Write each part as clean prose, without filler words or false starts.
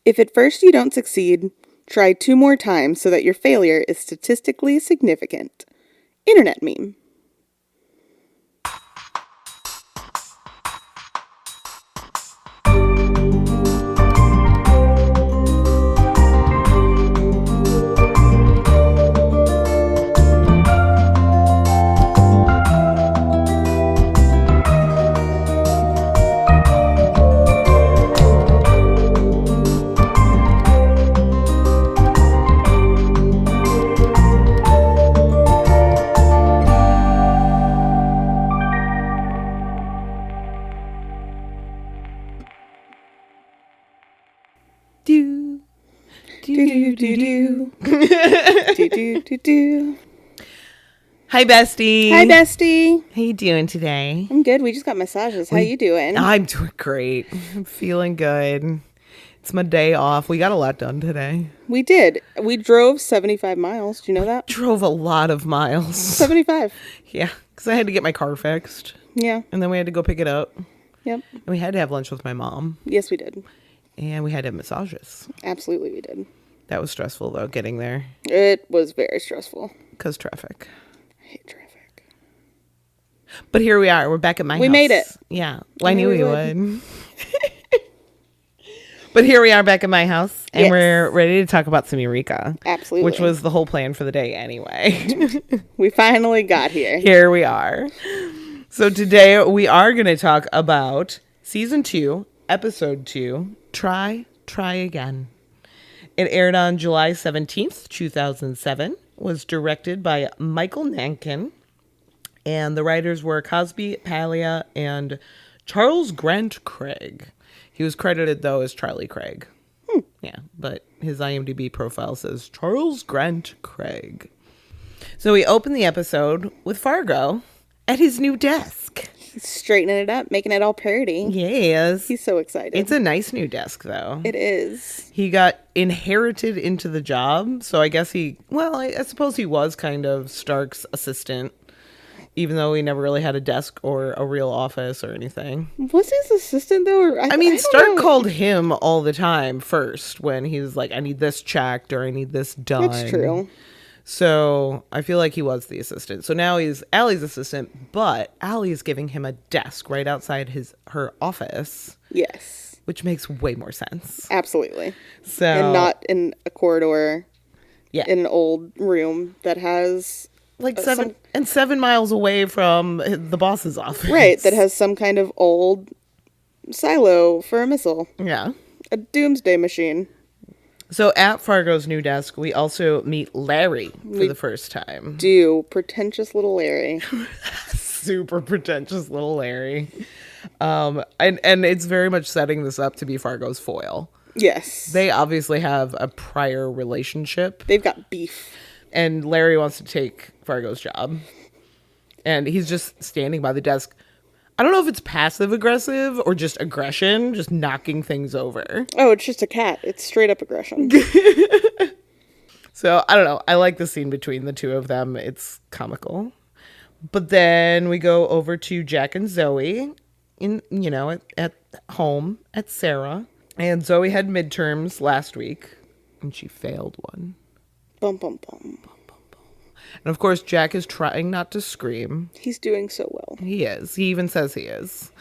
If at first you don't succeed, try 2 more times so that your failure is statistically significant. Internet meme. Do, do, do, do, Do. Hi, bestie. Hi, bestie. How you doing today? I'm good. We just got massages. How you doing? I'm doing great. I'm feeling good. It's my day off. We got a lot done today. We did. We drove 75 miles. Do you know that? Drove a lot of miles. 75. Yeah, because I had to get my car fixed. Yeah. And then we had to go pick it up. Yep. And we had to have lunch with my mom. Yes, we did. And we had to have massages. Absolutely, we did. That was stressful, though, getting there. It was very stressful. Because traffic. I hate traffic. But here we are. We're back at my house. We made it. Yeah. Well, I knew we would. But here we are back at my house. And we're ready to talk about some Eureka. Absolutely. Which was the whole plan for the day anyway. We finally got here. Here we are. So today we are going to talk about Season 2, Episode 2, Try Again. It aired on July 17th, 2007. Was directed by Michael Nankin. And the writers were Cosby Palia and Charles Grant Craig. He was credited, though, as Charlie Craig. Yeah, but his IMDb profile says Charles Grant Craig. So we open the episode with Fargo at his new desk. He's straightening it up, making it all pretty. Yes. He's so excited. It's a nice new desk, though. It is. He got inherited into the job, so I guess I suppose he was kind of Stark's assistant, even though he never really had a desk or a real office or anything. Was his assistant, though? Or I mean, Stark called him all the time first when he was like, I need this checked or I need this done. That's true. So I feel like he was the assistant. So now he's Allie's assistant, but Allie is giving him a desk right outside her office. Yes. Which makes way more sense. Absolutely. So And not in a corridor. Yeah. In an old room that has... Like 7 miles away from the boss's office. Right. That has some kind of old silo for a missile. Yeah. A doomsday machine. So at Fargo's new desk, we also meet Larry for the first time. Pretentious little Larry. Super pretentious little Larry. And it's very much setting this up to be Fargo's foil. Yes. They obviously have a prior relationship. They've got beef. And Larry wants to take Fargo's job. And he's just standing by the desk. I don't know if it's passive aggressive or just aggression, just knocking things over. Oh, it's just a cat. It's straight up aggression. So, I don't know. I like the scene between the two of them. It's comical. But then we go over to Jack and Zoe at home at Sarah. And Zoe had midterms last week. And she failed one. Bum, bum, bum. And of course, Jack is trying not to scream. He's doing so well. He is. He even says he is.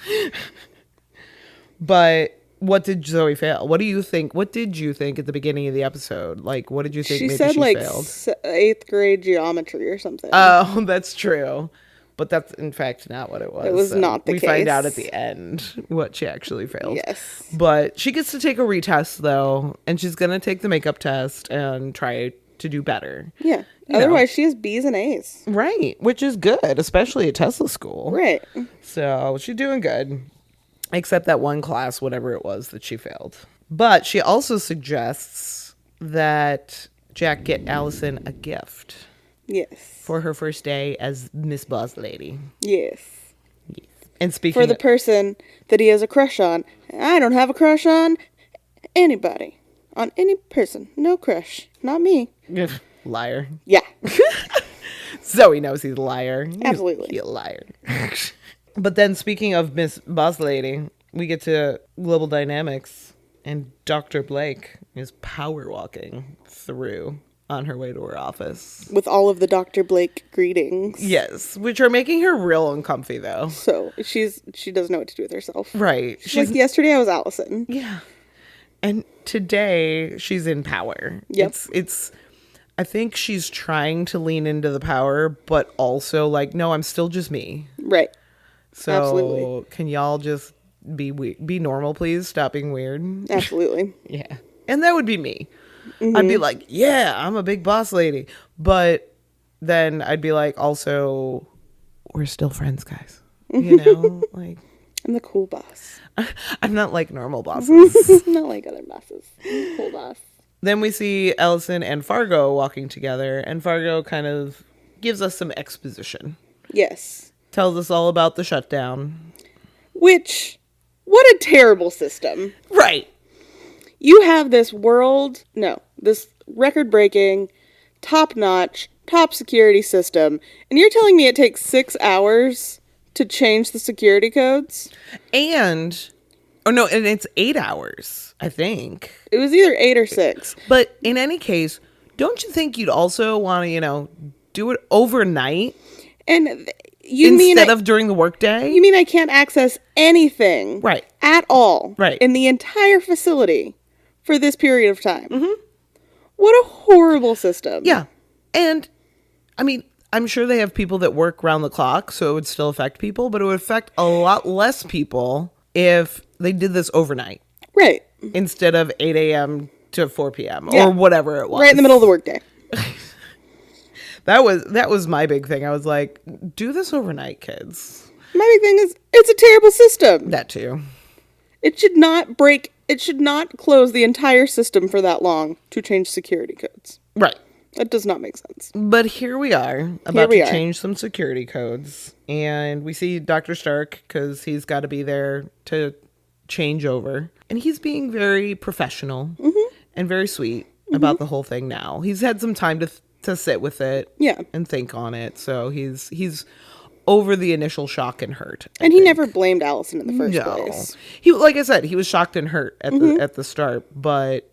But what did Zoe fail? What do you think? What did you think at the beginning of the episode? Like, what did you think maybe she failed? She said, 8th grade geometry or something. Oh, that's true. But that's, in fact, not what it was. It was not the case. We find out at the end what she actually failed. Yes. But she gets to take a retest, though. And she's going to take the makeup test and try to do better. Yeah. Otherwise, she has B's and A's. Right. Which is good, especially at Tesla school. Right. So she's doing good. Except that one class, whatever it was, that she failed. But she also suggests that Jack get Allison a gift. Yes. For her first day as Miss Boss Lady. Yes. And speaking for the person that he has a crush on. I don't have a crush on anybody. On any person. No crush. Not me. Liar. Yeah. Zoe knows he's a liar. Absolutely. He's a liar. But then speaking of Miss Boss Lady, we get to Global Dynamics. And Dr. Blake is power walking through on her way to her office. With all of the Dr. Blake greetings. Yes, which are making her real uncomfy, though. So she doesn't know what to do with herself. Right. She's like, yesterday I was Allison. Yeah. And today she's in power. Yep. It's I think she's trying to lean into the power, but also like, no, I'm still just me. Right. So Absolutely. Can y'all just be normal, please? Stop being weird. Absolutely. Yeah. And that would be me. I'd be like, yeah, I'm a big boss lady. But then I'd be like, also, we're still friends, guys. You know, like, I'm the cool boss. I'm not like normal bosses. Not like other bosses. I'm the cool boss. Then we see Allison and Fargo walking together, and Fargo kind of gives us some exposition. Yes. Tells us all about the shutdown. Which, what a terrible system. Right. You have this record-breaking, top-notch, top security system, and you're telling me it takes 6 hours to change the security codes? And it's 8 hours, I think. It was either 8 or 6. But in any case, don't you think you'd also want to, do it overnight? And instead of during the workday? You mean I can't access anything right. at all right. in the entire facility for this period of time? Mm-hmm. What a horrible system. Yeah. And, I mean, I'm sure they have people that work round the clock, so it would still affect people, but it would affect a lot less people if they did this overnight. Right. Instead of 8 a.m. to 4 p.m. or whatever it was. Right in the middle of the workday. That was my big thing. I was like, do this overnight, kids. My big thing is, it's a terrible system. That too. It should not close the entire system for that long to change security codes. Right. That does not make sense. But here we are, about to change some security codes. And we see Dr. Stark, because he's got to be there to change over. And he's being very professional and very sweet about the whole thing now. He's had some time to sit with it and think on it. So he's over the initial shock and hurt. And he never blamed Allison in the first place. He, like I said, he was shocked and hurt at the start, but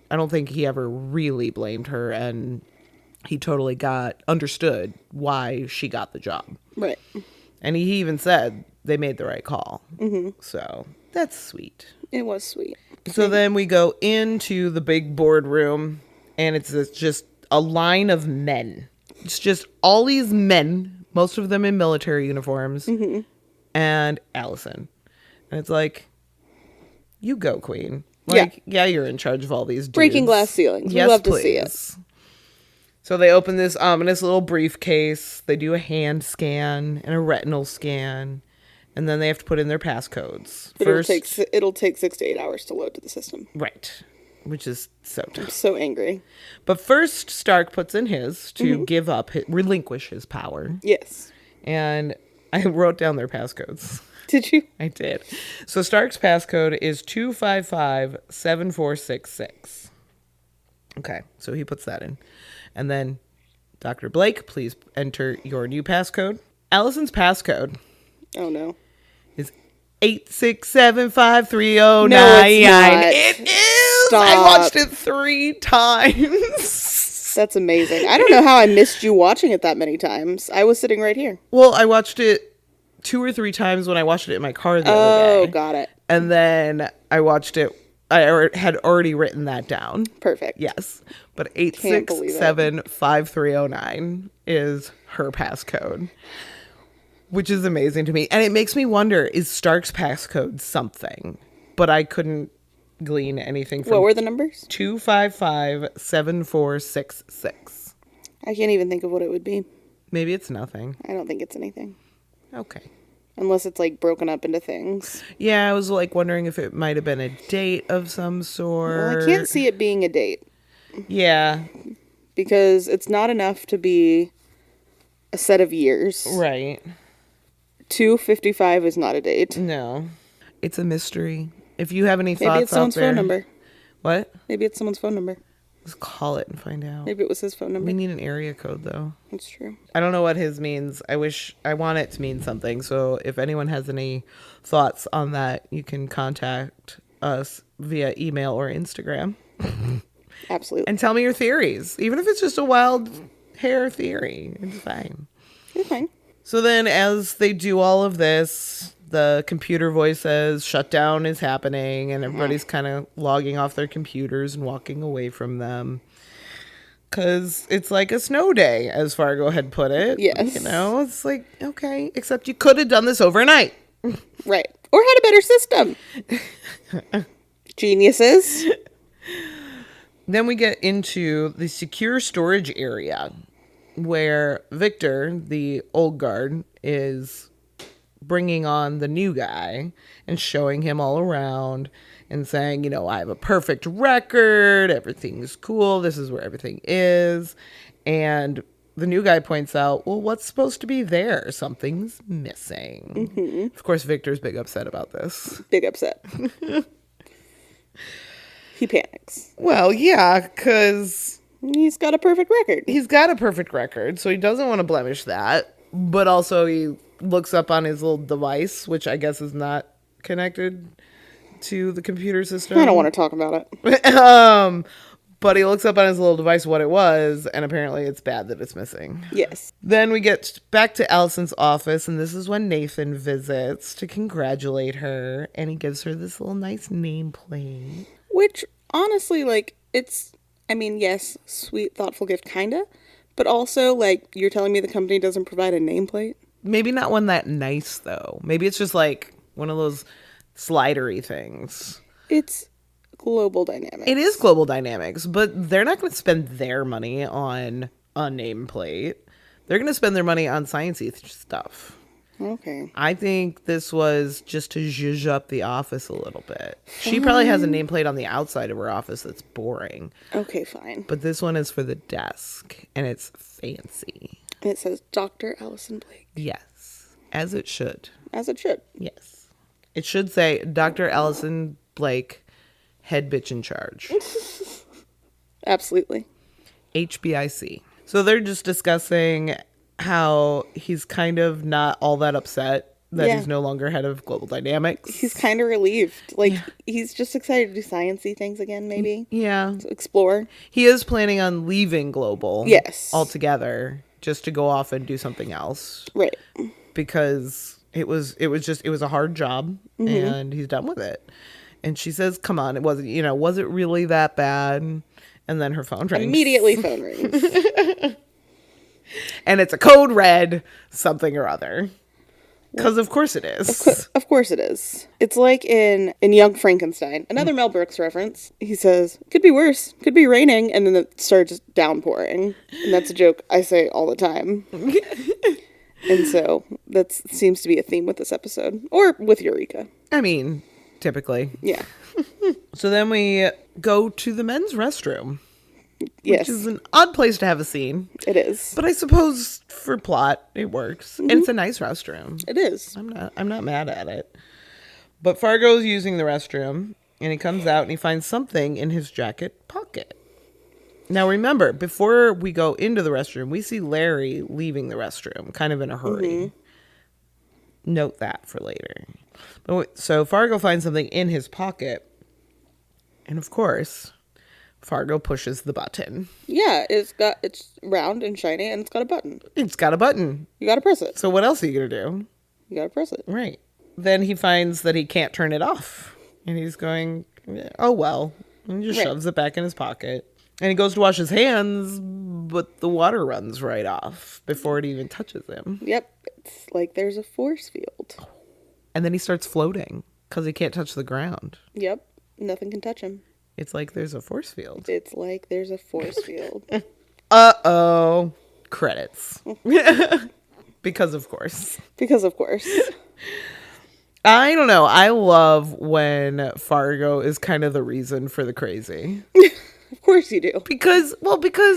I don't think he ever really blamed her, and he totally understood why she got the job. Right. And he even said they made the right call. So that's sweet. It was sweet. So then we go into the big boardroom, and it's just a line of men. It's just all these men, most of them in military uniforms, and Allison. And it's like, you go, queen. Like, yeah, you're in charge of all these dudes. Breaking glass ceilings. Yes, we love please. to see it. So they open this ominous little briefcase. They do a hand scan and a retinal scan. And then they have to put in their passcodes. But it'll take 6 to 8 hours to load to the system. Right. Which is so tough. I'm so angry. But first, Stark puts in his to relinquish his power. Yes. And I wrote down their passcodes. Did you? I did. So Stark's passcode is 2557466. Okay, so he puts that in. And then, Dr. Blake, please enter your new passcode. Allison's passcode. Oh, no. Is 8675309. No, it's not. It is! Stop. I watched it 3 times. That's amazing. I don't know how I missed you watching it that many times. I was sitting right here. Well, I watched it 2 or 3 times when I watched it in my car the other day. Oh, got it. And then I watched it. I had already written that down. Perfect. Yes. But 8675309 is her passcode, which is amazing to me. And it makes me wonder, is Stark's passcode something? But I couldn't glean anything from. What were the numbers? 2557466. I can't even think of what it would be. Maybe it's nothing. I don't think it's anything. Okay. Unless it's like broken up into things. Yeah, I was like wondering if it might have been a date of some sort. Well, I can't see it being a date. Yeah. Because it's not enough to be a set of years. Right. 255 is not a date. No. It's a mystery. If you have any thoughts out there. Maybe it's someone's phone number. What? Maybe it's someone's phone number. Let's call it and find out. Maybe it was his phone number. We need an area code, though. That's true. I don't know what his means. I want it to mean something. So if anyone has any thoughts on that, you can contact us via email or Instagram. Absolutely. And tell me your theories. Even if it's just a wild hair theory, it's fine. It's fine. So then as they do all of this, the computer voice says shutdown is happening and everybody's kind of logging off their computers and walking away from them. Because it's like a snow day, as Fargo had put it. Yes. You know, it's like, okay, except you could have done this overnight. Right. Or had a better system. Geniuses. Then we get into the secure storage area where Victor, the old guard, is bringing on the new guy and showing him all around and saying, you know, I have a perfect record. Everything's cool. This is where everything is. And the new guy points out, well, what's supposed to be there? Something's missing. Mm-hmm. Of course, Victor's big upset about this. Big upset. He panics. Well, yeah, because he's got a perfect record. He's got a perfect record, so he doesn't want to blemish that. But also he looks up on his little device, which I guess is not connected to the computer system. I don't want to talk about it. But he looks up on his little device what it was, and apparently it's bad that it's missing. Yes. Then we get back to Allison's office, and this is when Nathan visits to congratulate her, and he gives her this little nice nameplate. Which, honestly, like, it's, I mean, yes, sweet, thoughtful gift, kinda, but also, like, you're telling me the company doesn't provide a nameplate? Maybe not one that nice, though. Maybe it's just, like, one of those slidery things. It's Global Dynamics. It is Global Dynamics, but they're not going to spend their money on a nameplate. They're going to spend their money on sciencey stuff. Okay. I think this was just to zhuzh up the office a little bit. She probably has a nameplate on the outside of her office that's boring. Okay, fine. But this one is for the desk, and it's fancy. And it says Dr. Allison Blake. Yes, as it should. As it should. Yes. It should say Dr. Allison Blake, head bitch in charge. Absolutely. HBIC. So they're just discussing how he's kind of not all that upset that he's no longer head of Global Dynamics. He's kind of relieved. Like, he's just excited to do sciencey things again, maybe. Yeah. To explore. He is planning on leaving Global. Yes. Altogether, just to go off and do something else. Right. Because it was a hard job, and he's done with it. And she says, come on, was it really that bad? And then her phone rings. Immediately phone rings. And it's a code red something or other. Because of course it is. Of course it is. It's like in Young Frankenstein, another Mel Brooks reference. He says, could be worse, could be raining, and then it starts downpouring. And that's a joke I say all the time. And so that seems to be a theme with this episode. Or with Eureka. I mean, typically. Yeah. So then we go to the men's restroom. Yes. Which is an odd place to have a scene. It is. But I suppose for plot, it works. And it's a nice restroom. It is. I'm not mad at it. But Fargo's using the restroom, and he comes out and he finds something in his jacket pocket. Now remember, before we go into the restroom, we see Larry leaving the restroom, kind of in a hurry. Note that for later. So Fargo finds something in his pocket, and of course, Fargo pushes the button. Yeah, it's round and shiny, and it's got a button. It's got a button. You gotta press it. So what else are you gonna do? You gotta press it. Right. Then he finds that he can't turn it off, and he's going, oh well, and he just shoves it back in his pocket. And he goes to wash his hands, but the water runs right off before it even touches him. Yep. It's like there's a force field. And then he starts floating because he can't touch the ground. Yep. Nothing can touch him. It's like there's a force field. It's like there's a force field. Uh-oh. Credits. Because of course. Because of course. I don't know. I love when Fargo is kind of the reason for the crazy. Of course you do. Because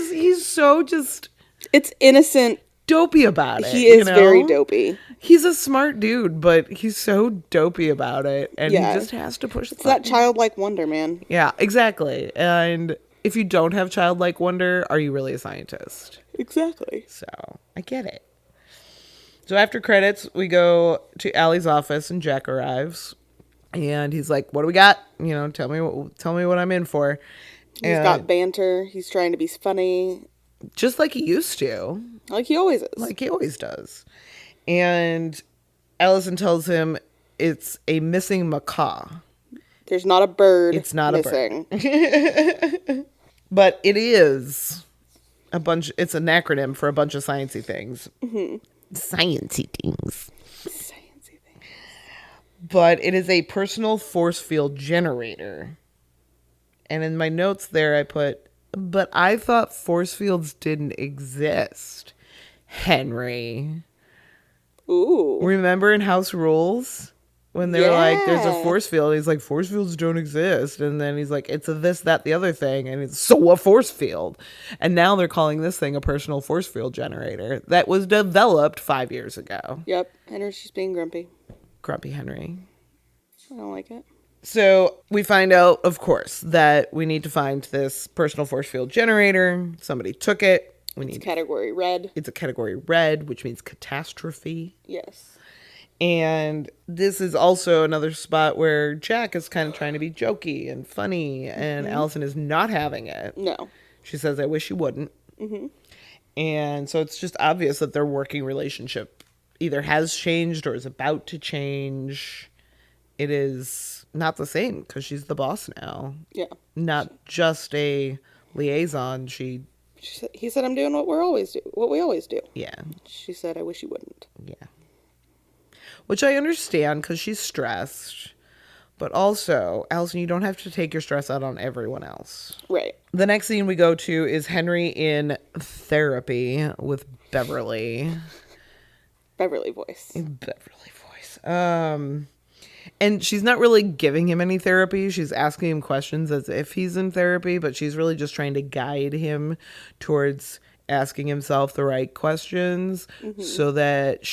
he's so just... It's innocent. Dopey about it. He is very dopey. He's a smart dude, but he's so dopey about it. And he just has to push the button. That childlike wonder, man. Yeah, exactly. And if you don't have childlike wonder, are you really a scientist? Exactly. So, I get it. So after credits, we go to Allie's office and Jack arrives. And he's like, what do we got? Tell me what I'm in for. He's got banter. He's trying to be funny. Just like he used to. Like he always is. Like he always does. And Allison tells him it's a missing macaw. There's not a bird. It's not missing. A bird. But it is it's an acronym for a bunch of sciencey things. Mm-hmm. Sciencey things. But it is a personal force field generator. And in my notes there I put, but I thought force fields didn't exist. Henry. Ooh. Remember in House Rules? When they were like, there's a force field. He's like, force fields don't exist. And then he's like, it's a this, that, the other thing. And it's so a force field. And now they're calling this thing a personal force field generator that was developed 5 years ago. Yep. Henry's just being grumpy. Grumpy Henry. I don't like it. So we find out, of course, that we need to find this personal force field generator. Somebody took it. It's category red. It's a category red, which means catastrophe. Yes. And this is also another spot where Jack is kind of trying to be jokey and funny, and Allison is not having it. No. She says, I wish you wouldn't. Mm-hmm. And so it's just obvious that their working relationship either has changed or is about to change. It is not the same because she's the boss now. Yeah. Not just a liaison. He said, I'm doing what we always do. Yeah. She said, I wish you wouldn't. Yeah. Which I understand because she's stressed. But also, Allison, you don't have to take your stress out on everyone else. Right. The next scene we go to is Henry in therapy with Beverly. Beverly voice. And she's not really giving him any therapy. She's asking him questions as if he's in therapy, but she's really just trying to guide him towards asking himself the right questions so that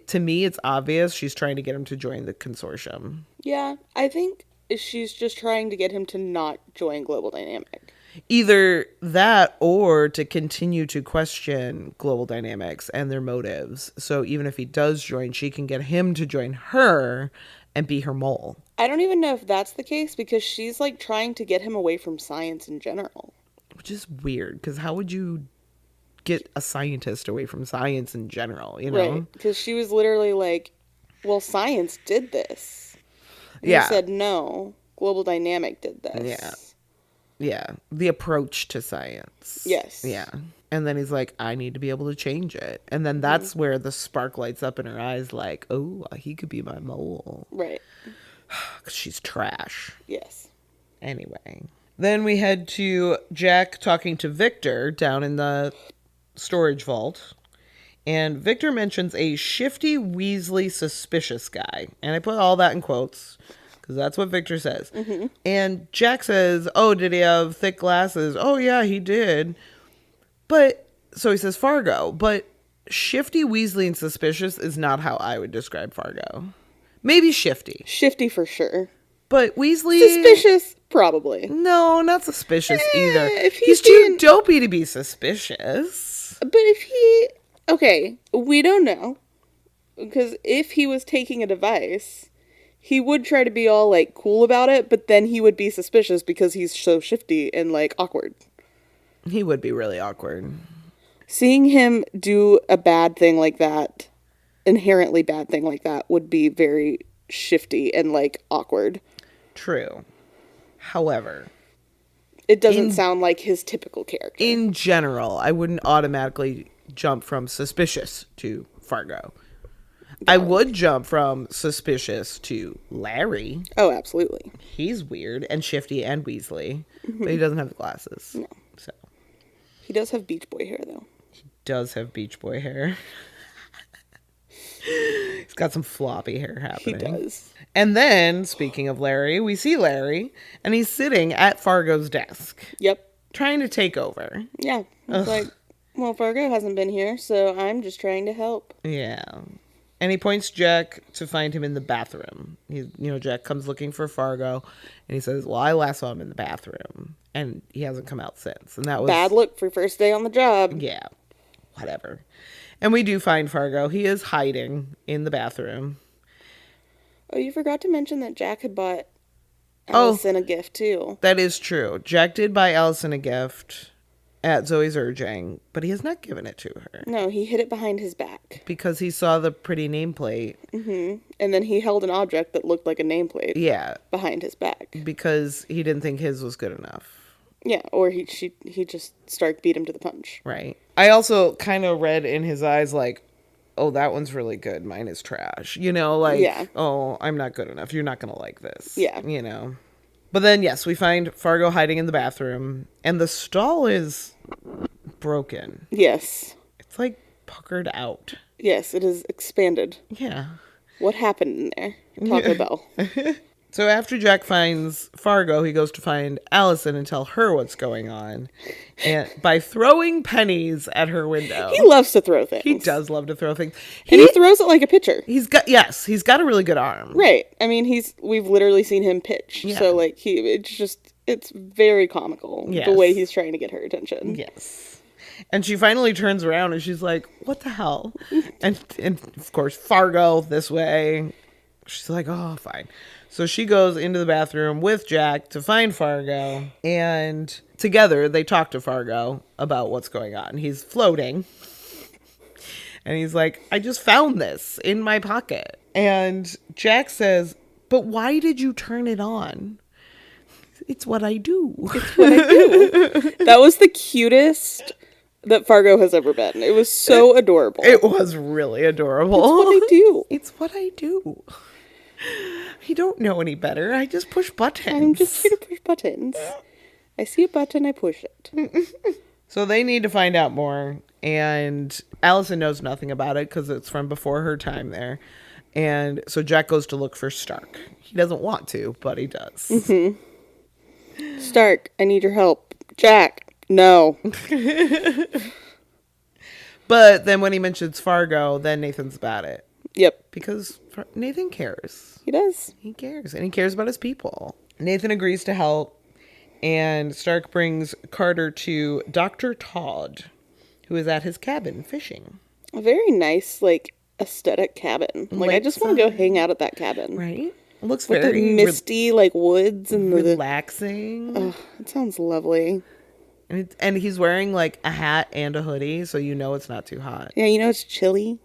to me, it's obvious she's trying to get him to join the consortium. Yeah, I think she's just trying to get him to not join Global Dynamic. Either that or to continue to question Global Dynamics and their motives. So even if he does join, she can get him to join her and be her mole. I don't even know if that's the case because she's like trying to get him away from science in general. Which is weird because how would you get a scientist away from science in general, Right, because she was literally like, well, science did this. And he said, no, Global Dynamic did this. Yeah, the approach to science. Yes. Yeah. And then he's like, I need to be able to change it. And then that's where the spark lights up in her eyes like, oh, he could be my mole. Right. Because she's trash. Yes. Anyway. Then we head to Jack talking to Victor down in the storage vault. And Victor mentions a shifty, Weasley, suspicious guy. And I put all that in quotes because that's what Victor says. Mm-hmm. And Jack says, oh, did he have thick glasses? Oh, yeah, he did. But, so he says Fargo. But shifty, Weasley, and suspicious is not how I would describe Fargo. Maybe shifty. Shifty for sure. But Weasley... Suspicious, probably. No, not suspicious either. He's too dopey to be suspicious. But if he... Okay, we don't know. Because if he was taking a device, he would try to be all, like, cool about it, but then he would be suspicious because he's so shifty and, like, awkward. He would be really awkward. Seeing him do a bad thing like that, inherently bad thing like that, would be very shifty and, like, awkward. True. However... It doesn't sound like his typical character. In general, I wouldn't automatically jump from suspicious to Fargo. I would jump from suspicious to Larry. Oh, absolutely. He's weird and shifty and Weasley, but he doesn't have the glasses. No. So he does have Beach Boy hair, though. He does have Beach Boy hair. He's got some floppy hair happening. He does. And then, speaking of Larry, we see Larry, and he's sitting at Fargo's desk. Yep. Trying to take over. Yeah. It's like, well, Fargo hasn't been here, so I'm just trying to help. Yeah. And he points Jack to find him in the bathroom. Jack comes looking for Fargo, and he says, well, I last saw him in the bathroom. And he hasn't come out since. And that was... Bad look for first day on the job. Yeah. Whatever. And we do find Fargo. He is hiding in the bathroom. Oh, you forgot to mention that Jack had bought Oh. Allison a gift, too. That is true. Jack did buy Allison a gift at Zoe's urging, but he has not given it to her No, he hid it behind his back. because he saw the pretty nameplate. And then he held an object that looked like a nameplate Yeah, behind his back. because he didn't think his was good enough. Yeah, or he just Stark beat him to the punch. Right. I also kind of read in his eyes like, oh, that one's really good. Mine is trash. You know, like, Yeah. oh, I'm not good enough. You're not going to like this. Yeah. You know. But then, yes, we find Fargo hiding in the bathroom, and the stall is broken. Yes. It's like puckered out. Yes, it is expanded. Yeah. What happened in there? Taco Bell. So after Jack finds Fargo, he goes to find Allison and tell her what's going on, and by throwing pennies at her window. He loves to throw things. He does love to throw things. And he throws it like a pitcher. He's got a really good arm. Right. I mean, we've literally seen him pitch. Yeah. So like it's very comical Yes. the way he's trying to get her attention. Yes. And she finally turns around and she's like, "What the hell?" And of course, Fargo this way. She's like, "Oh, fine." So she goes into the bathroom with Jack to find Fargo, and together they talk to Fargo about what's going on. He's floating. And he's like, "I just found this in my pocket." And Jack says, "But why did you turn it on?" "It's what I do." It's what I do. That was the cutest that Fargo has ever been. It was so adorable. It was really adorable. It's what I do. It's what I do. I don't know any better. I just push buttons. I'm just here to push buttons. I see a button, I push it. So they need to find out more. And Allison knows nothing about it because it's from before her time there. And so Jack goes to look for Stark. He doesn't want to, but he does. Mm-hmm. Stark, I need your help. Jack, no. But then when he mentions Fargo, then Nathan's about it. Yep. Because Nathan cares. He does. He cares. And he cares about his people. Nathan agrees to help. And Stark brings Carter to Dr. Todd, who is at his cabin fishing. A very nice, aesthetic cabin. I just want to go hang out at that cabin. Right? It looks With very the misty, woods and relaxing. Oh, it sounds lovely. And he's wearing, a hat and a hoodie, so you know it's not too hot. Yeah, it's chilly.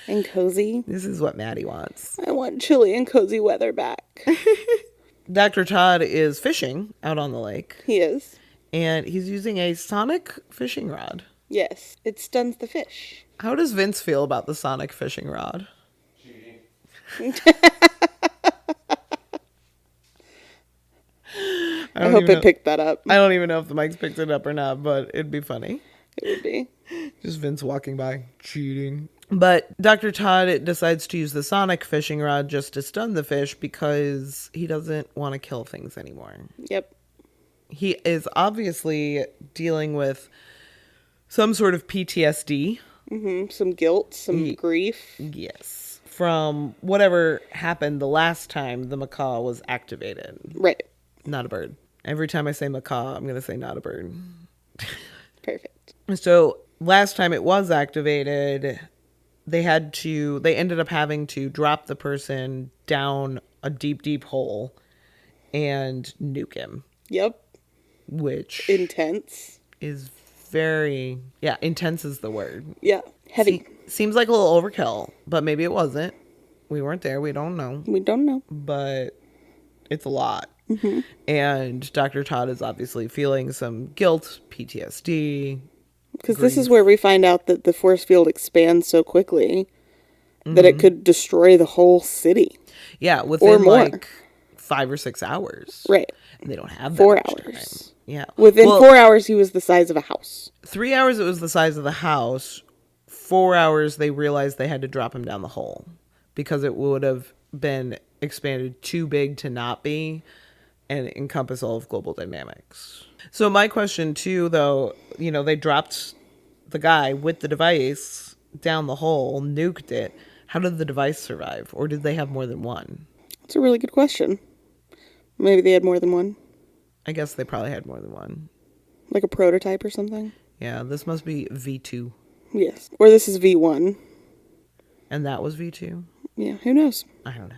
And cozy. This is what Maddie wants. I want chilly and cozy weather back. Dr. Todd is fishing out on the lake. He is. And he's using a sonic fishing rod. Yes, it stuns the fish. How does Vince feel about the sonic fishing rod? I hope it picked that up. I don't even know if the mics picked it up or not, but it'd be funny. It would be. Just Vince walking by, cheating. But Dr. Todd decides to use the sonic fishing rod just to stun the fish because he doesn't want to kill things anymore. Yep. He is obviously dealing with some sort of PTSD. Mm-hmm. Some guilt, some grief. Yes. From whatever happened the last time the macaw was activated. Right. Not a bird. Every time I say macaw, I'm going to say not a bird. Perfect. So last time it was activated, they ended up having to drop the person down a deep, deep hole and nuke him. Yep. Which intense is very, intense is the word. Yeah. Heavy. Seems like a little overkill, but maybe it wasn't. We weren't there. We don't know. But it's a lot. Mm-hmm. And Dr. Todd is obviously feeling some guilt, PTSD. Because this is where we find out that the force field expands so quickly that it could destroy the whole city. Yeah, within 5 or 6 hours. Right. And they don't have that 4 much hours. Time. Yeah. Within 4 hours, he was the size of a house. 3 hours, it was the size of the house. 4 hours, they realized they had to drop him down the hole because it would have been expanded too big to not be and encompass all of global dynamics. So my question too, though, they dropped the guy with the device down the hole, nuked it. How did the device survive? Or did they have more than one? That's a really good question. Maybe they had more than one. I guess they probably had more than one. Like a prototype or something? Yeah, this must be V2. Yes. Or this is V1. And that was V2? Yeah, who knows? I don't know.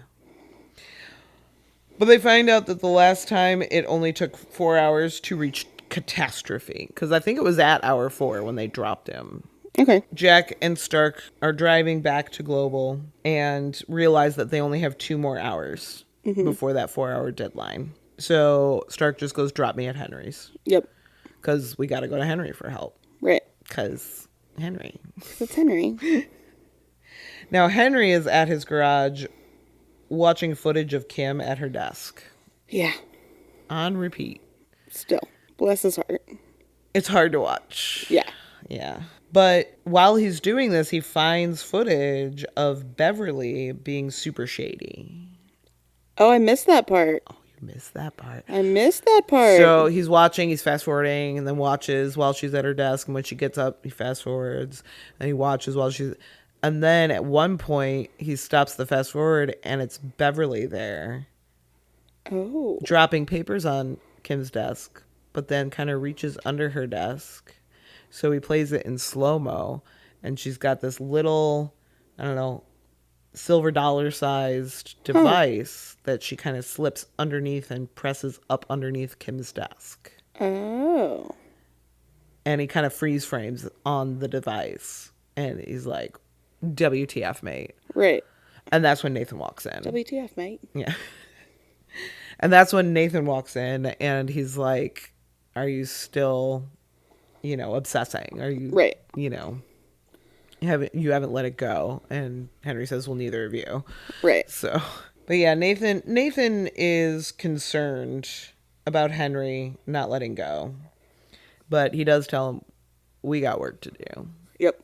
But they find out that the last time it only took 4 hours to reach catastrophe. Because I think it was at hour 4 when they dropped him. Okay. Jack and Stark are driving back to Global and realize that they only have 2 more hours before that 4-hour deadline. So Stark just goes, drop me at Henry's. Yep. Because we got to go to Henry for help. Right. Because Henry. It's Henry. Now, Henry is at his garage watching footage of Kim at her desk. Yeah. On repeat. Still. Bless his heart. It's hard to watch. Yeah. Yeah. But while he's doing this, he finds footage of Beverly being super shady. Oh, I missed that part. Oh, you missed that part. I missed that part. So he's watching, he's fast forwarding, and then watches while she's at her desk. And when she gets up, he fast forwards. And he watches while she's... And then at one point, he stops the fast forward, and it's Beverly there. Oh. Dropping papers on Kim's desk, but then kind of reaches under her desk. So he plays it in slow-mo, and she's got this little, I don't know, silver dollar-sized device that she kind of slips underneath and presses up underneath Kim's desk. Oh. And he kind of freeze frames on the device. And he's like, WTF, mate. Right. And that's when Nathan walks in. WTF, mate. Yeah. And that's when Nathan walks in, and he's like, are you still, obsessing? Are you, right. You haven't let it go? And Henry says, well, neither of you. Right. So, but yeah, Nathan is concerned about Henry not letting go. But he does tell him, we got work to do. Yep.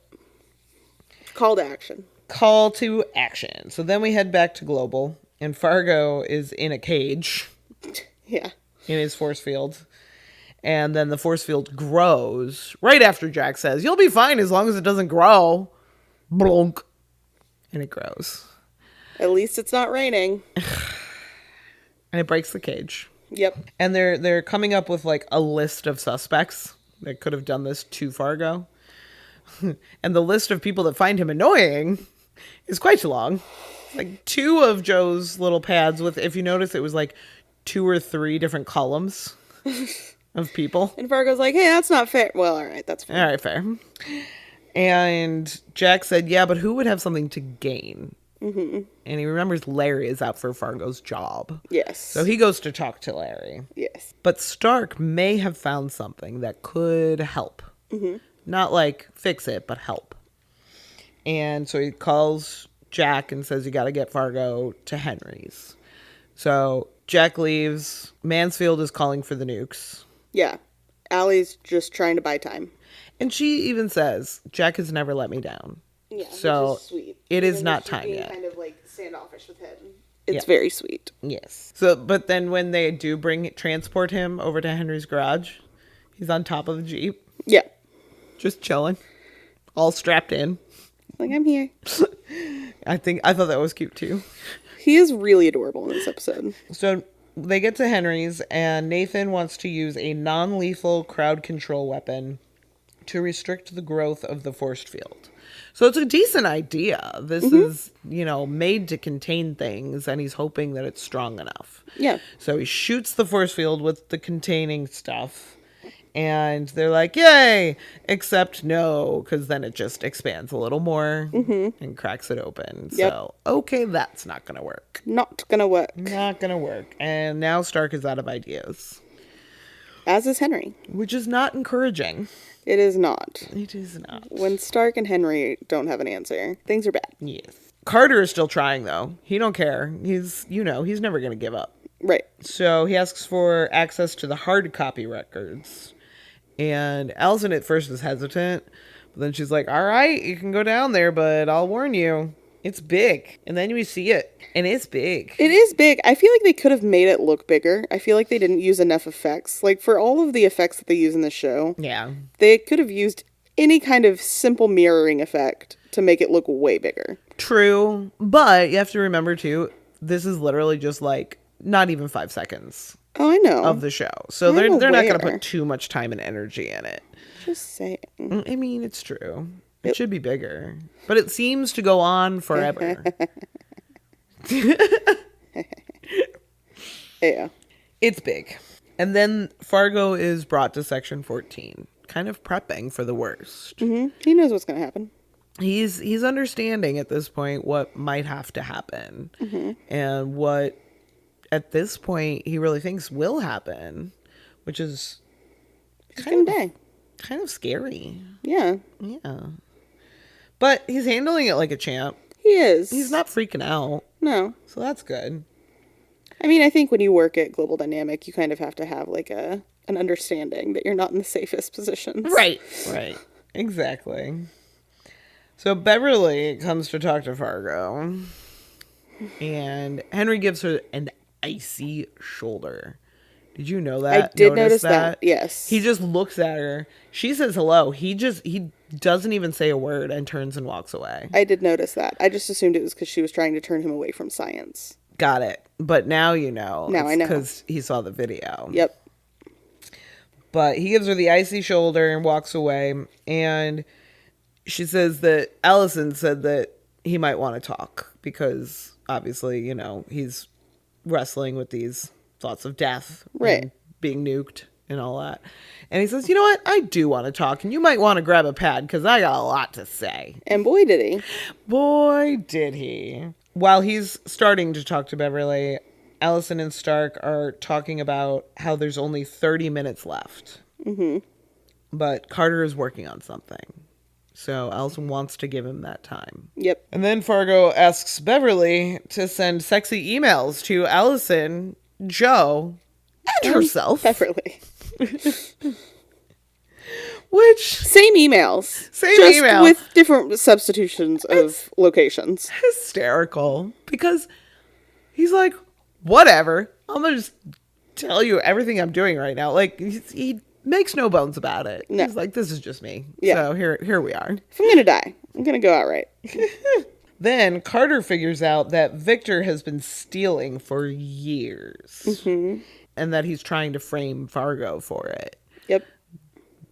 Call to action. Call to action. So then we head back to Global, and Fargo is in a cage. Yeah. In his force field. And then the force field grows right after Jack says, you'll be fine as long as it doesn't grow. Blunk. And it grows. At least it's not raining. And it breaks the cage. Yep. And they're coming up with like a list of suspects that could have done this to Fargo. And the list of people that find him annoying is quite long. Like 2 of Joe's little pads with, if you notice, it was like 2 or 3 different columns of people. And Fargo's like, hey, that's not fair. Well, all right, that's fair. All right, fair. And Jack said, yeah, but who would have something to gain? Mm-hmm. And he remembers Larry is out for Fargo's job. Yes. So he goes to talk to Larry. Yes. But Stark may have found something that could help. Mm-hmm. Not like fix it, but help. And so he calls Jack and says, you got to get Fargo to Henry's. So Jack leaves. Mansfield is calling for the nukes. Yeah. Allie's just trying to buy time. And she even says, Jack has never let me down. Yeah, so which is sweet. It is not time yet. Kind of like standoffish with him. It's very sweet. Yes. So, but then when they do transport him over to Henry's garage, he's on top of the Jeep. Yeah. Just chilling. All strapped in. Like, I'm here. I thought that was cute too. He is really adorable in this episode. So they get to Henry's, and Nathan wants to use a non-lethal crowd control weapon to restrict the growth of the force field. So it's a decent idea. This is, made to contain things, and he's hoping that it's strong enough. Yeah. So he shoots the force field with the containing stuff, and they're like, yay! Except no, because then it just expands a little more and cracks it open. Yep. So, okay, that's not going to work. Not gonna work. Not going to work. And now Stark is out of ideas. As is Henry. Which is not encouraging. It is not. It is not. When Stark and Henry don't have an answer, things are bad. Yes. Carter is still trying, though. He don't care. He's never going to give up. Right. So he asks for access to the hard copy records. And Allison at first is hesitant. But then she's like, all right, you can go down there, but I'll warn you. It's big. And then we see it. And it's big. It is big. I feel like they could have made it look bigger. I feel like they didn't use enough effects. Like, for all of the effects that they use in the show, Yeah. they could have used any kind of simple mirroring effect to make it look way bigger. True. But you have to remember, too, this is literally just like not even 5 seconds Oh, I know. of the show. So they're not going to put too much time and energy in it. Just saying. I mean, it's true. It should be bigger. But it seems to go on forever. Yeah. It's big. And then Fargo is brought to Section 14, kind of prepping for the worst. Mm-hmm. He knows what's going to happen. He's understanding at this point what might have to happen. Mm-hmm. And what, at this point, he really thinks will happen, which is kind of scary. Yeah. Yeah. But he's handling it like a champ. He is. He's not freaking out. No. So that's good. I mean, I think when you work at Global Dynamic, you kind of have to have like an understanding that you're not in the safest positions. Right. Exactly. So Beverly comes to talk to Fargo. And Henry gives her an icy shoulder. Did you know that? I did notice that. Yes. He just looks at her. She says hello. He doesn't even say a word and turns and walks away. I did notice that. I just assumed it was because she was trying to turn him away from science. Got it. But now you know. Now I know. Because he saw the video. Yep. But he gives her the icy shoulder and walks away. And she says that Allison said that he might want to talk. Because obviously, you know, he's wrestling with these thoughts of death. Right. And being nuked and all that. And he says, you know what? I do want to talk. And you might want to grab a pad because I got a lot to say. And boy, did he. Boy, did he. While he's starting to talk to Beverly, Allison and Stark are talking about how there's only 30 minutes left. Mm-hmm. But Carter is working on something. So Allison wants to give him that time. Yep. And then Fargo asks Beverly to send sexy emails to Allison, Joe, and herself. Beverly. Which... Same emails. Same email. With different substitutions of locations. Hysterical. Because he's like, whatever. I'm going to just tell you everything I'm doing right now. Like, he makes no bones about it. No. He's like, this is just me. Yeah. So here we are. If I'm going to die, I'm going to go out right. Then Carter figures out that Victor has been stealing for years. Mm-hmm. And that he's trying to frame Fargo for it. Yep.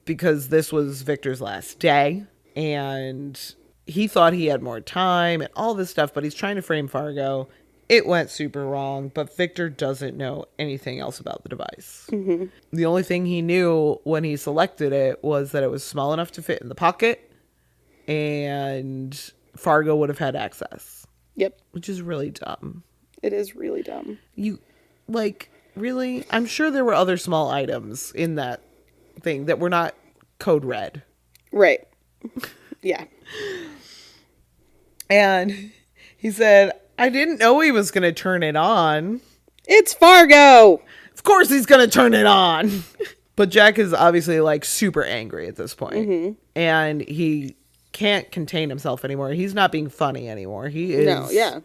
Because this was Victor's last day. And he thought he had more time and all this stuff. But he's trying to frame Fargo. It went super wrong. But Victor doesn't know anything else about the device. Mm-hmm. The only thing he knew when he selected it was that it was small enough to fit in the pocket. And Fargo would have had access. Yep. Which is really dumb. It is really dumb. Really? I'm sure there were other small items in that thing that were not code red. Right. Yeah. And he said, I didn't know he was going to turn it on. It's Fargo! Of course he's going to turn it on. But Jack is obviously like super angry at this point. Mm-hmm. And he can't contain himself anymore. He's not being funny anymore. He is. No, yeah.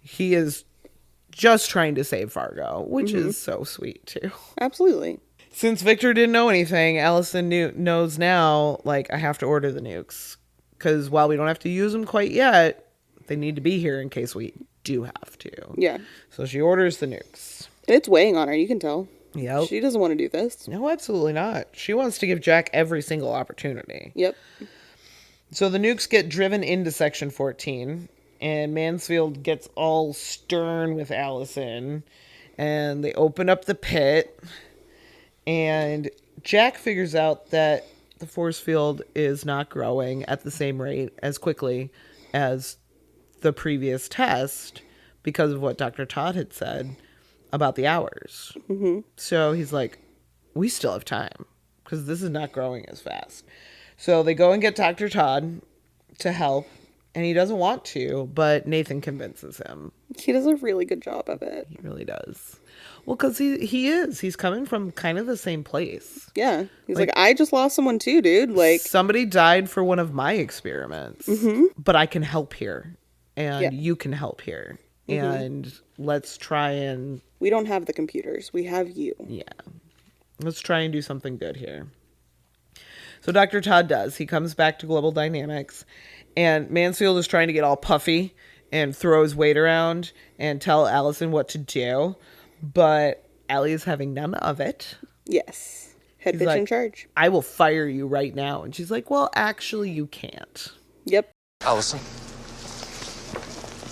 He is just trying to save Fargo, which is so sweet too. Absolutely. Since Victor didn't know anything, Allison knows now, like, I have to order the nukes. Because while we don't have to use them quite yet, they need to be here in case we do have to. Yeah. So she orders the nukes. And it's weighing on her, you can tell. Yep. She doesn't want to do this. No, absolutely not. She wants to give Jack every single opportunity. Yep. So the nukes get driven into Section 14, and Mansfield gets all stern with Allison, and they open up the pit, and Jack figures out that the force field is not growing at the same rate as quickly as the previous test because of what Dr. Todd had said about the hours. Mm-hmm. So he's like, we still have time because this is not growing as fast. So they go and get Dr. Todd to help, and he doesn't want to, but Nathan convinces him. He does a really good job of it. He really does. Well, because he's coming from kind of the same place. Yeah. He's like, I just lost someone too, dude. Like, somebody died for one of my experiments, but I can help here, and you can help here. Mm-hmm. And let's try and... We don't have the computers. We have you. Yeah. Let's try and do something good here. So Dr. Todd does. He comes back to Global Dynamics, and Mansfield is trying to get all puffy and throw his weight around and tell Allison what to do, but Allie is having none of it. Yes. Head bitch in charge. I will fire you right now. And she's like, well, actually, you can't. Yep. Allison.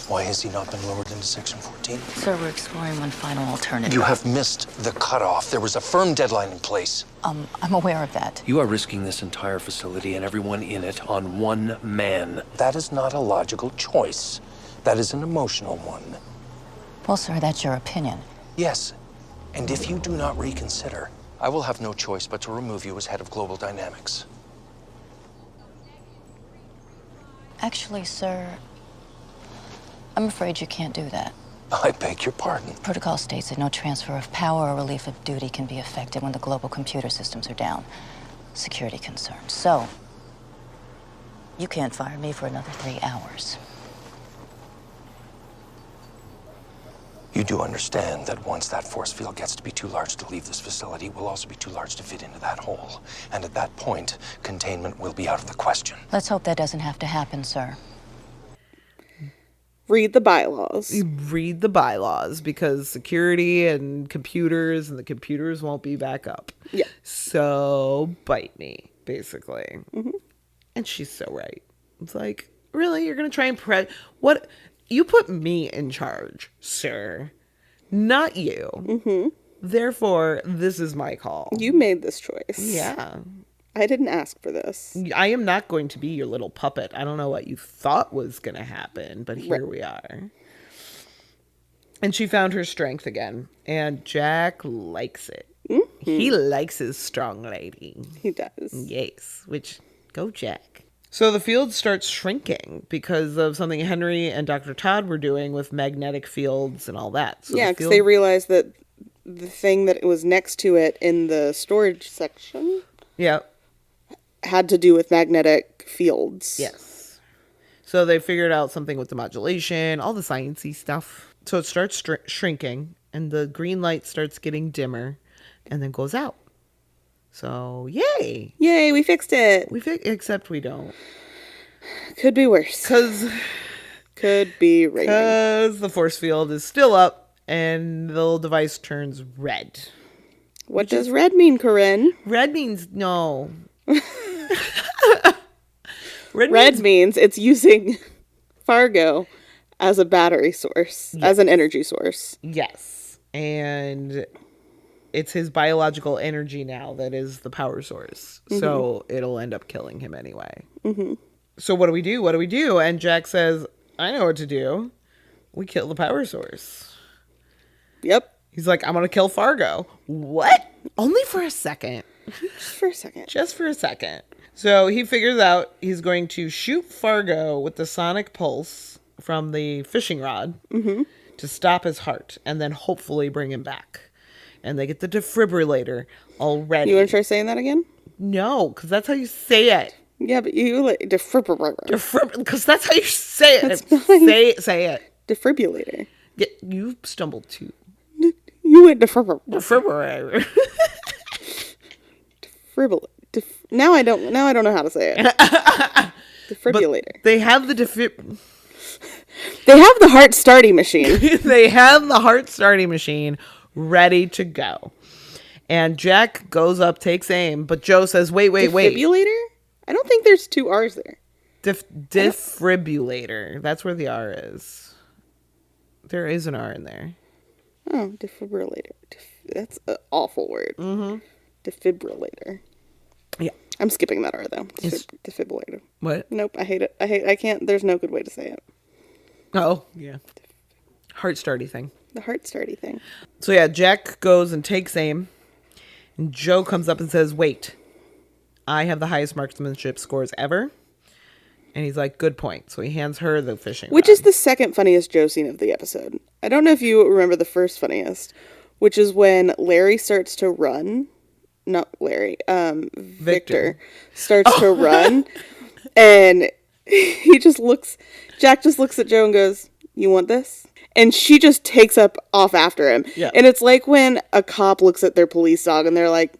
Why has he not been lowered into Section 14? Sir, we're exploring one final alternative. You have missed the cutoff. There was a firm deadline in place. I'm aware of that. You are risking this entire facility and everyone in it on one man. That is not a logical choice. That is an emotional one. Well, sir, that's your opinion. Yes, and if you do not reconsider, I will have no choice but to remove you as head of Global Dynamics. Actually, sir, I'm afraid you can't do that. I beg your pardon. Protocol states that no transfer of power or relief of duty can be effected when the global computer systems are down. Security concerns. So, you can't fire me for another 3 hours. You do understand that once that force field gets to be too large to leave this facility, it will also be too large to fit into that hole. And at that point, containment will be out of the question. Let's hope that doesn't have to happen, sir. Read the bylaws. You read the bylaws because security and the computers won't be back up. Yeah. So bite me, basically. Mm-hmm. And she's so right. It's like, really? You're going to try and what? You put me in charge, sir, not you. Mm-hmm. Therefore, this is my call. You made this choice. Yeah. I didn't ask for this. I am not going to be your little puppet. I don't know what you thought was going to happen, but here we are. And she found her strength again, and Jack likes it. Mm-hmm. He likes his strong lady. He does. Yes, which, go Jack. So the field starts shrinking because of something Henry and Dr. Todd were doing with magnetic fields and all that. So yeah, because they realized that the thing that was next to it in the storage section had to do with magnetic fields. Yes. So they figured out something with the modulation, all the sciencey stuff. So it starts shrinking, and the green light starts getting dimmer, and then goes out. So, yay! Yay, we fixed it! Except we don't. Could be worse. Could be raining. Because the force field is still up, and the little device turns red. What does red mean, Corinne? Red means no. Red means it's using Fargo as a battery source, as an energy source. Yes. And it's his biological energy now that is the power source. Mm-hmm. So it'll end up killing him anyway. Mm-hmm. So what do we do? What do we do? And Jack says, I know what to do. We kill the power source. Yep. He's like, I'm going to kill Fargo. What? Only for a second. Just for a second. Just for a second. So he figures out he's going to shoot Fargo with the sonic pulse from the fishing rod to stop his heart and then hopefully bring him back. And they get the defibrillator already. You want to try saying that again? No, because that's how you say it. Yeah, but you like defibrillator. Because that's how you say it. Say it. Defibrillator. Yeah, you stumbled too. You went defibrillator. Defibrillator. Now I don't know how to say it. Defibrillator. But they have the They have the heart starting machine. They have the heart starting machine ready to go. And Jack goes up, takes aim, but Joe says, wait. Defibrillator? I don't think there's two R's there. Defibrillator. That's where the R is. There is an R in there. Oh, defibrillator. That's an awful word. Mm-hmm. Defibrillator. Yeah. I'm skipping that R, though. Defibrillator. What? Nope, I hate it. I can't. There's no good way to say it. Oh, yeah. Heart starty thing. The heart starty thing. So, yeah, Jack goes and takes aim. And Joe comes up and says, wait. I have the highest marksmanship scores ever. And he's like, good point. So he hands her the fishing Which rod. is the second funniest Joe scene of the episode. I don't know if you remember the first funniest, which is when Larry starts to run. Not Larry. Victor starts to run. And Jack just looks at Joe and goes, you want this? And she just takes off after him. Yeah. And it's like when a cop looks at their police dog and they're like,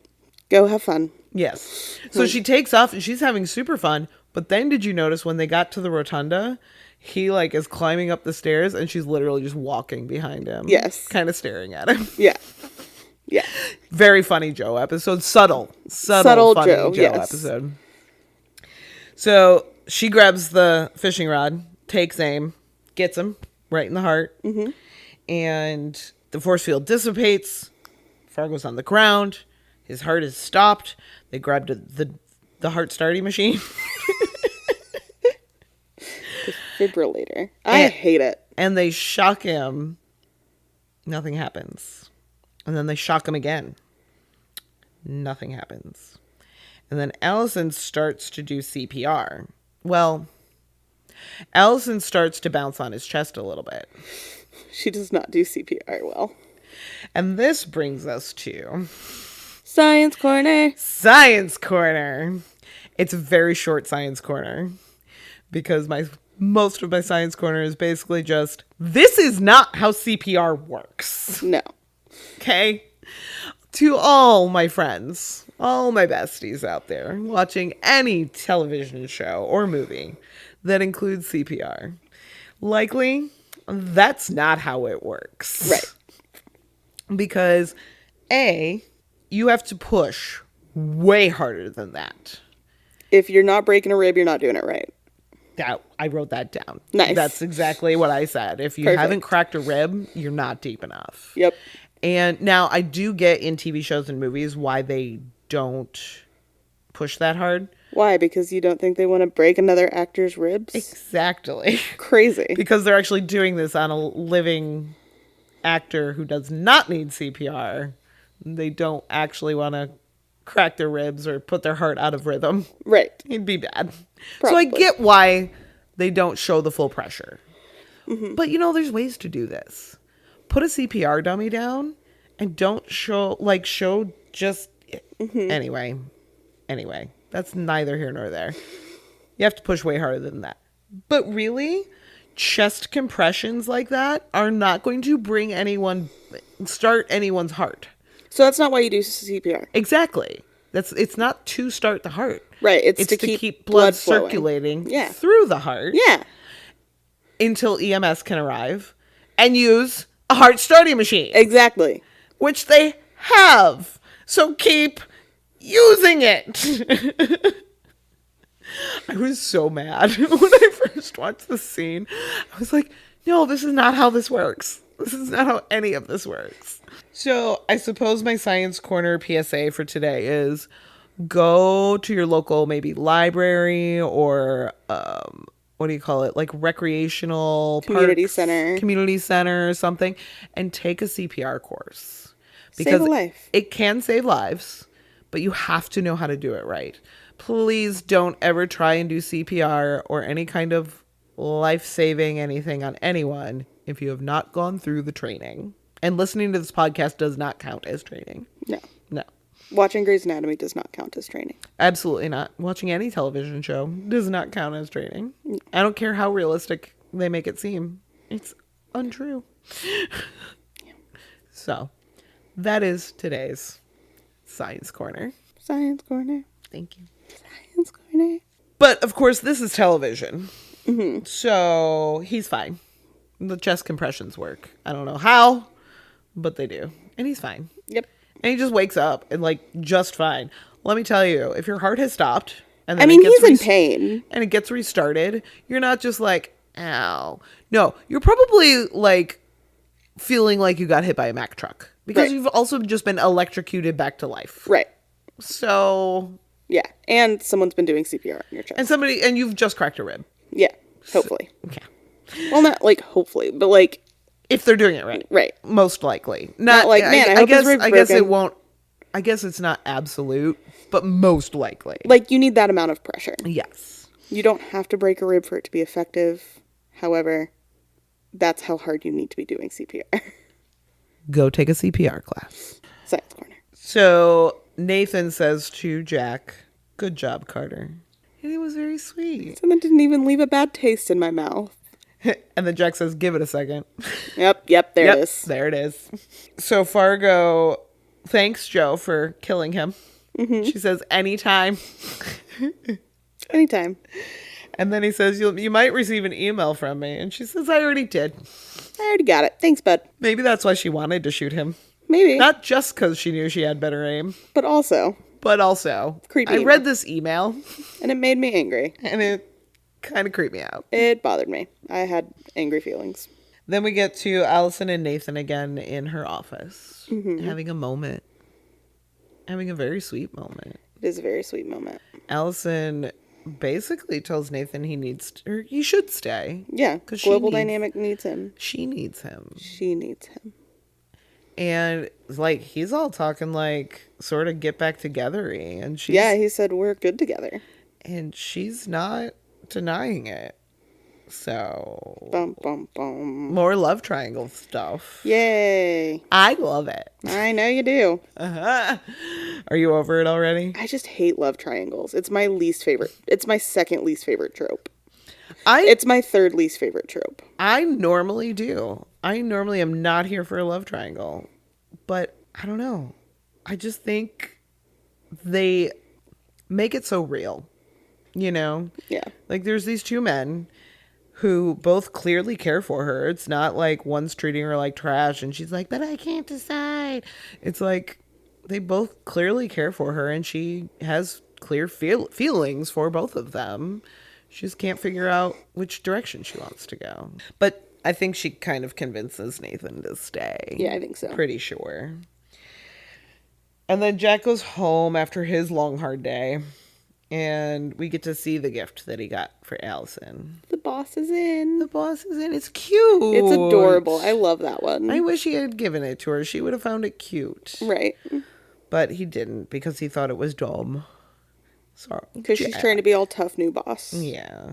go have fun. Yes. So she takes off and she's having super fun. But then did you notice when they got to the rotunda, he is climbing up the stairs and she's literally just walking behind him. Yes. Kind of staring at him. Yeah. Yeah. Very funny Joe episode. Subtle funny Joe episode. So she grabs the fishing rod, takes aim, gets him, right in the heart. Mm-hmm. And the force field dissipates. Fargo's on the ground. His heart is stopped. They grabbed the heart starting machine. Defibrillator. I hate it. And they shock him. Nothing happens. And then they shock him again. Nothing happens. And then Allison starts to do CPR. Well, Allison starts to bounce on his chest a little bit. She does not do CPR well. And this brings us to Science Corner. Science Corner. It's a very short Science Corner because most of my Science Corner is basically just, this is not how CPR works. No. Okay? To all my friends, all my besties out there watching any television show or movie that includes CPR, likely that's not how it works. Right. Because A, you have to push way harder than that. If you're not breaking a rib, you're not doing it right. I wrote that down. Nice. That's exactly what I said. If you Perfect. haven't cracked a rib, you're not deep enough. Yep. And now I do get in TV shows and movies why they don't push that hard. Why? Because you don't think they want to break another actor's ribs? Exactly. Crazy. Because they're actually doing this on a living actor who does not need CPR. They don't actually want to crack their ribs or put their heart out of rhythm. Right. It'd be bad. Probably. So I get why they don't show the full pressure. Mm-hmm. But there's ways to do this. Put a CPR dummy down and don't show just anyway, that's neither here nor there. You have to push way harder than that. But really, chest compressions like that are not going to start anyone's heart. So that's not why you do CPR. Exactly. It's not to start the heart. Right. It's to keep blood flowing. Circulating Yeah. through the heart. Yeah. Until EMS can arrive and use a heart starting machine. Exactly. Which they have. So keep using it. I was so mad when I first watched the scene. I was like, no, this is not how this works. This is not how any of this works. So I suppose my Science Corner PSA for today is go to your local maybe library or what do you call it? Like recreational community center or something, and take a CPR course. Save a life. It can save lives, but you have to know how to do it right. Please don't ever try and do CPR or any kind of life-saving anything on anyone if you have not gone through the training. And listening to this podcast does not count as training. No. Watching Grey's Anatomy does not count as training. Absolutely not. Watching any television show does not count as training. I don't care how realistic they make it seem. It's untrue. So, that is today's Science Corner. Science Corner. Thank you. Science Corner. But, of course, this is television. Mm-hmm. So, he's fine. The chest compressions work. I don't know how, but they do. And he's fine. Yep. And he just wakes up and just fine. Let me tell you, if your heart has stopped and then he's in pain and it gets restarted, you're not just like, ow. No, you're probably feeling like you got hit by a Mack truck because you've also just been electrocuted back to life. Right. So yeah, and someone's been doing CPR on your chest. And you've just cracked a rib. Yeah, hopefully. Okay. Well, not hopefully, but if they're doing it right. Right. Most likely. Not I hope his rib's I guess it broken. won't. I guess it's not absolute, but most likely. You need that amount of pressure. Yes. You don't have to break a rib for it to be effective. However, that's how hard you need to be doing CPR. Go take a CPR class. Science Corner. So Nathan says to Jack, "Good job, Carter." And it was very sweet. And that didn't even leave a bad taste in my mouth. And then Jack says, "Give it a second." Yep, there it is. There it is. So Fargo thanks Joe for killing him. Mm-hmm. She says, "Anytime." Anytime. And then he says, you might receive an email from me. And she says, "I already did." I already got it. Thanks, bud. Maybe that's why she wanted to shoot him. Maybe. Not just because she knew she had better aim. But also. I Creepy email. read this email. And it made me angry. And it kind of creeped me out. It bothered me. I had angry feelings. Then we get to Allison and Nathan again in her office, having a moment. Having a very sweet moment. It is a very sweet moment. Allison basically tells Nathan he should stay. Yeah, because Global Dynamic needs him. She needs him. She needs him. And like he's all talking like sort of get back together-y, and she's he said we're good together, and she's not denying it. So bum bum bum. More love triangle stuff. Yay! I love it. I know you do. Are you over it already? I just hate love triangles. It's my least favorite. It's my second least favorite trope. It's It's my third least favorite trope. I normally do. I normally am not here for a love triangle. But I don't know. I just think they make it so real. You know? Yeah. Like there's these two men who both clearly care for her. It's not like one's treating her like trash and she's like, but I can't decide. It's like they both clearly care for her and she has clear feelings for both of them. She just can't figure out which direction she wants to go. But I think she kind of convinces Nathan to stay. Yeah, I think so. Pretty sure. And then Jack goes home after his long, hard day. And we get to see the gift that he got for Allison. The boss is in. The boss is in. It's cute. It's adorable. I love that one. I wish he had given it to her. She would have found it cute. Right. But he didn't because he thought it was dumb. Sorry. Because she's trying to be all tough new boss. Yeah.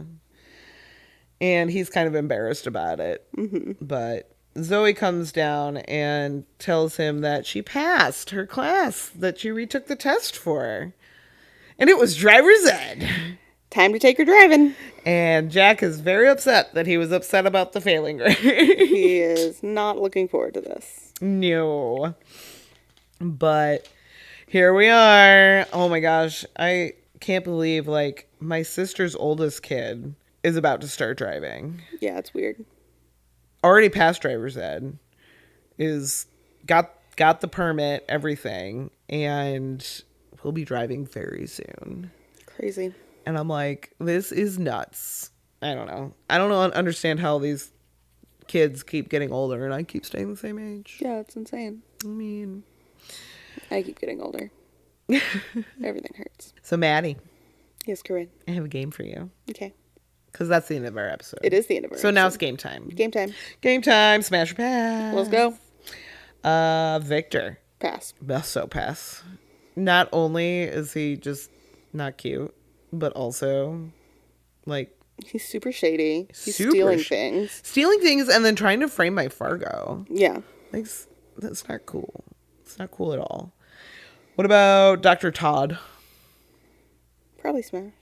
And he's kind of embarrassed about it. Mm-hmm. But Zoe comes down and tells him that she passed her class, that she retook the test for her. And it was driver's ed. Time to take her driving. And Jack is very upset that he was upset about the failing grade. He is not looking forward to this. No. But here we are. Oh my gosh. I can't believe like my sister's oldest kid is about to start driving. Yeah, it's weird. Already passed driver's ed. Got the permit, everything, and will be driving very soon. Crazy. And I'm like, this is nuts. I don't know. Understand how these kids keep getting older and I keep staying the same age. Yeah, it's insane. I mean, I keep getting older. Everything hurts. So Maddie. Yes, Corinne. I have a game for you. Okay. Because that's the end of our episode. It is the end of our episode. So episode. now it's game time. Game time. Game time. Smash or pass. Let's go. Victor. Pass. So pass. Not only is he just not cute, but also, like... He's super shady. He's stealing things. Stealing things and then trying to frame my Fargo. Yeah. Like, that's not cool. It's not cool at all. What about Dr. Todd? Probably smash.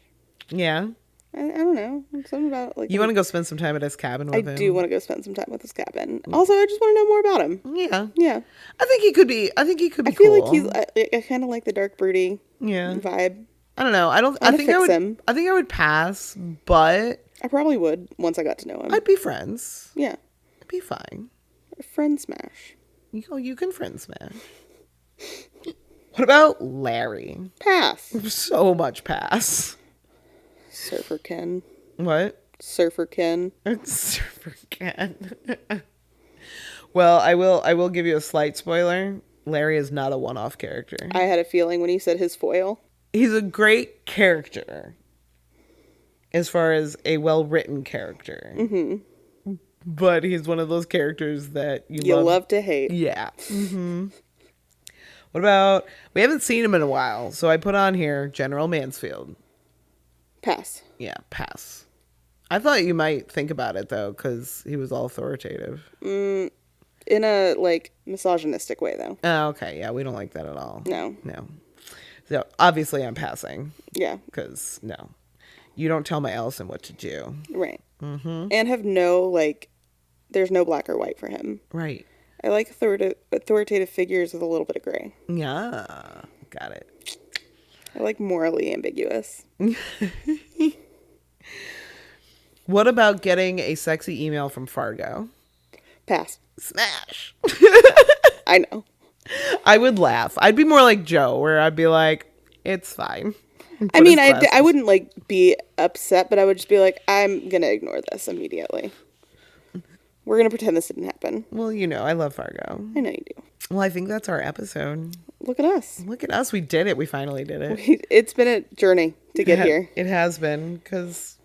Yeah? I don't know. Something about like... You want to go spend some time at his cabin with him? I do want to go spend some time with his cabin. Also, I just want to know more about him. Yeah. Yeah. I think he could be I cool. feel like he's... I kind of like the dark broody vibe. I don't know. I think I would pass, but... I probably would once I got to know him. I'd be friends. Yeah. I'd be fine. Friend smash. You can friend smash. What about Larry? Pass. So much pass. Surfer Ken. What? Surfer Ken. Surfer Ken. Well, I will give you a slight spoiler. Larry is not a one-off character. I had a feeling when he said his foil. He's a great character. As far as a well-written character. Mm-hmm. But he's one of those characters that you love to hate. Yeah. Mm-hmm. What about... We haven't seen him in a while, so I put on here General Mansfield. Pass. Yeah, pass. I thought you might think about it, though, because he was all authoritative. In a, like, misogynistic way, though. Oh, okay. Yeah, we don't like that at all. No. So, obviously, I'm passing. Yeah. Because, no. You don't tell my Allison what to do. Right. Mm-hmm. And have no, like... There's no black or white for him. Right. I like authoritative figures with a little bit of gray. Yeah. Got it. I like morally ambiguous. What about getting a sexy email from Fargo? Pass. Smash. I know. I would laugh. I'd be more like Joe, where I'd be like, it's fine. I mean, I wouldn't, like, be upset, but I would just be like, I'm going to ignore this immediately. We're going to pretend this didn't happen. Well, you know, I love Fargo. I know you do. Well, I think that's our episode. Look at us. Look at us. We did it. We finally did it. It's been a journey to get here. It has been, because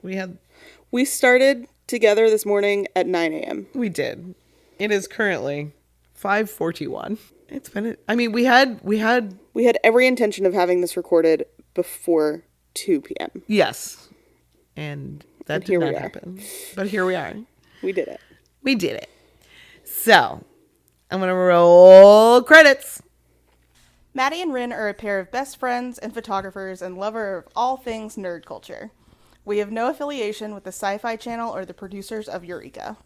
We started together this morning at 9 a.m. We did. It is currently 5:41. It's been, we had every intention of having this recorded before 2 p.m. Yes. And that did not happen. But here we are. We did it. We did it. So, I'm going to roll credits. Madi and Rin are a pair of best friends and photographers and lover of all things nerd culture. We have no affiliation with the Sci-Fi Channel or the producers of Eureka.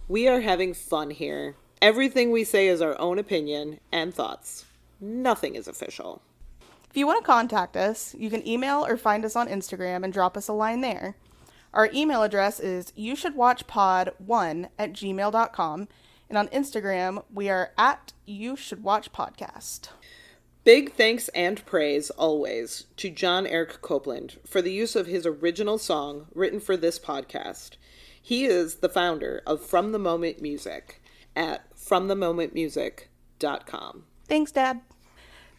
We are having fun here. Everything we say is our own opinion and thoughts. Nothing is official. If you want to contact us, you can email or find us on Instagram and drop us a line there. Our email address is youshouldwatchpod1@gmail.com, and on Instagram, we are at youshouldwatchpodcast. Big thanks and praise, always, to John Eric Copeland for the use of his original song written for this podcast. He is the founder of From the Moment Music at fromthemomentmusic.com. Thanks, Dad.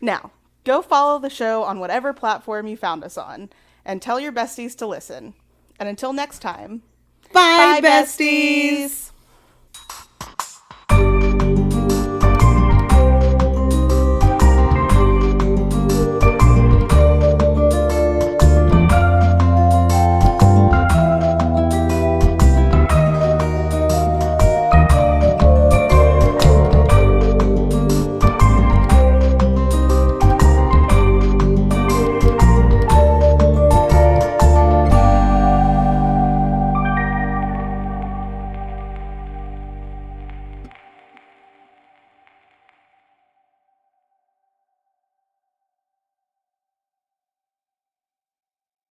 Now, go follow the show on whatever platform you found us on, and tell your besties to listen. And until next time, Bye besties!